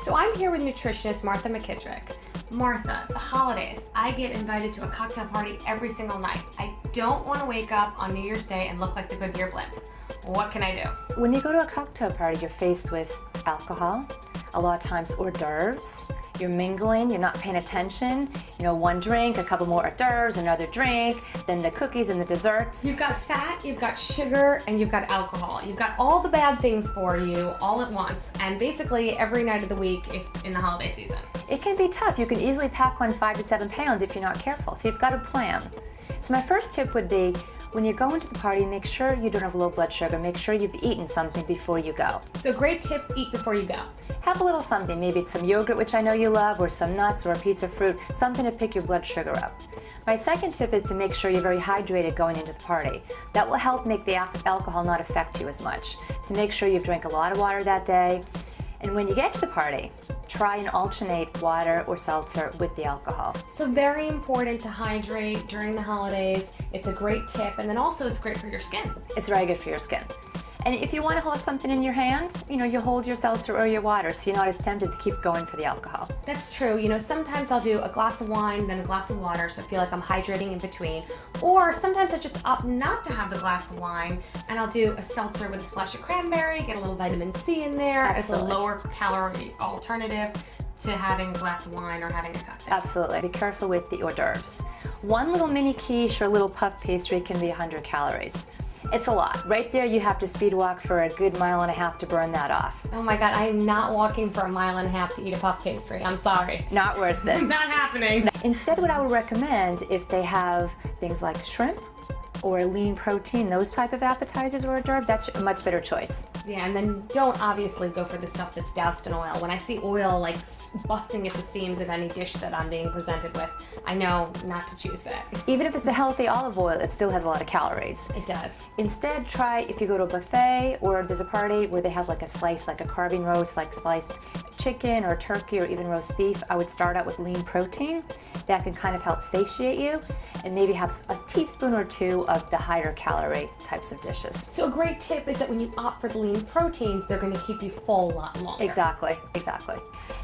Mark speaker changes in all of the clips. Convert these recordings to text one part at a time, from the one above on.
Speaker 1: So I'm here with nutritionist Martha McKittrick. Martha, the holidays, I get invited to a cocktail party every single night. I don't want to wake up on New Year's Day and look like the Goodyear blimp. What can I do?
Speaker 2: When you go to a cocktail party, you're faced with alcohol, a lot of times hors d'oeuvres. You're mingling, you're not paying attention. You know, one drink, a couple more hors d'oeuvres, another drink, then the cookies and the desserts.
Speaker 1: You've got fat, you've got sugar, and you've got alcohol. You've got all the bad things for you all at once, and basically every night of the week in the holiday season.
Speaker 2: It can be tough. You can easily pack on 5 to 7 pounds if you're not careful. So you've got to plan. So my first tip would be, when you go into the party, make sure you don't have low blood sugar. Make sure you've eaten something before you go.
Speaker 1: So great tip, eat before you go.
Speaker 2: Have a little something. Maybe it's some yogurt, which I know you love, or some nuts, or a piece of fruit, something to pick your blood sugar up. My second tip is to make sure you're very hydrated going into the party. That will help make the alcohol not affect you as much. So make sure you've drank a lot of water that day. And when you get to the party, try and alternate water or seltzer with the alcohol.
Speaker 1: So very important to hydrate during the holidays. It's a great tip, and then also it's great for your skin.
Speaker 2: It's very good for your skin. And if you want to hold something in your hand, you hold your seltzer or your water so you're not as tempted to keep going for the alcohol.
Speaker 1: That's true. Sometimes I'll do a glass of wine, then a glass of water, so I feel like I'm hydrating in between. Or sometimes I just opt not to have the glass of wine, and I'll do a seltzer with a splash of cranberry, get a little vitamin C in there.
Speaker 2: Absolutely.
Speaker 1: As a lower calorie alternative to having a glass of wine or having a cocktail.
Speaker 2: Absolutely. Be careful with the hors d'oeuvres. One little mini quiche or little puff pastry can be 100 calories. It's a lot. Right there, you have to speed walk for a good 1.5 miles to burn that off.
Speaker 1: Oh my God, I am not walking for 1.5 miles to eat a puff pastry. I'm sorry.
Speaker 2: Not worth it.
Speaker 1: Not happening.
Speaker 2: Instead, what I would recommend, if they have things like shrimp or lean protein, those type of appetizers or hors d'oeuvres, that's a much better choice.
Speaker 1: Yeah, and then don't obviously go for the stuff that's doused in oil. When I see oil like busting at the seams in any dish that I'm being presented with, I know not to choose that.
Speaker 2: Even if it's a healthy olive oil, it still has a lot of calories.
Speaker 1: It does.
Speaker 2: Instead, try, if you go to a buffet or there's a party where they have like a slice, like a carving roast, like sliced chicken or turkey or even roast beef, I would start out with lean protein. That can kind of help satiate you, and maybe have a teaspoon or two of the higher calorie types of dishes.
Speaker 1: So a great tip is that when you opt for the lean proteins, they're going to keep you full a lot longer.
Speaker 2: Exactly.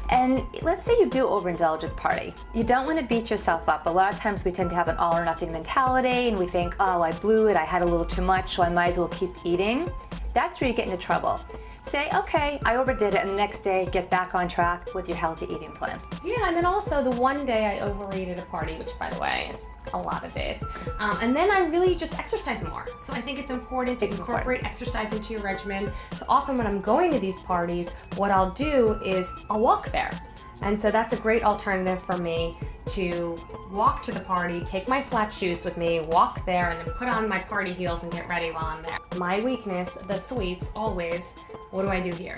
Speaker 2: And let's say you do overindulge at the party. You don't want to beat yourself up. A lot of times we tend to have an all or nothing mentality, and we think, oh, I blew it, I had a little too much, so I might as well keep eating. That's where you get into trouble. Say, okay, I overdid it, and the next day get back on track with your healthy eating plan.
Speaker 1: Yeah, and then also the one day I overeat at a party, which by the way is a lot of days, and then I really just exercise more. So I think it's important to incorporate exercise into your regimen. So often when I'm going to these parties, what I'll do is I'll walk there. And so that's a great alternative for me to walk to the party, take my flat shoes with me, walk there, and then put on my party heels and get ready while I'm there. My weakness, the sweets, always. What do I do here?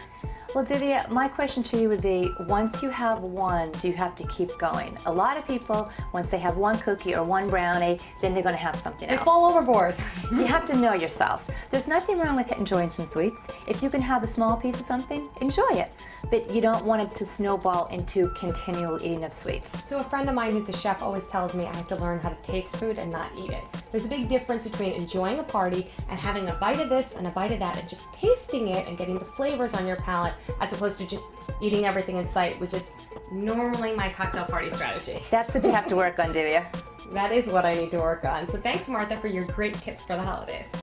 Speaker 2: Well, Divya, my question to you would be, once you have one, do you have to keep going? A lot of people, once they have one cookie or one brownie, then they're going to have something else.
Speaker 1: They fall overboard.
Speaker 2: You have to know yourself. There's nothing wrong with enjoying some sweets. If you can have a small piece of something, enjoy it. But you don't want it to snowball into continual eating of sweets.
Speaker 1: So a friend of mine who's a chef always tells me I have to learn how to taste food and not eat it. There's a big difference between enjoying a party and having a bite of this and a bite of that and just tasting it and getting the flavors on your palate, as opposed to just eating everything in sight, which is normally my cocktail party strategy.
Speaker 2: That's what you have to work on, Divya.
Speaker 1: That is what I need to work on. So thanks, Martha, for your great tips for the holidays.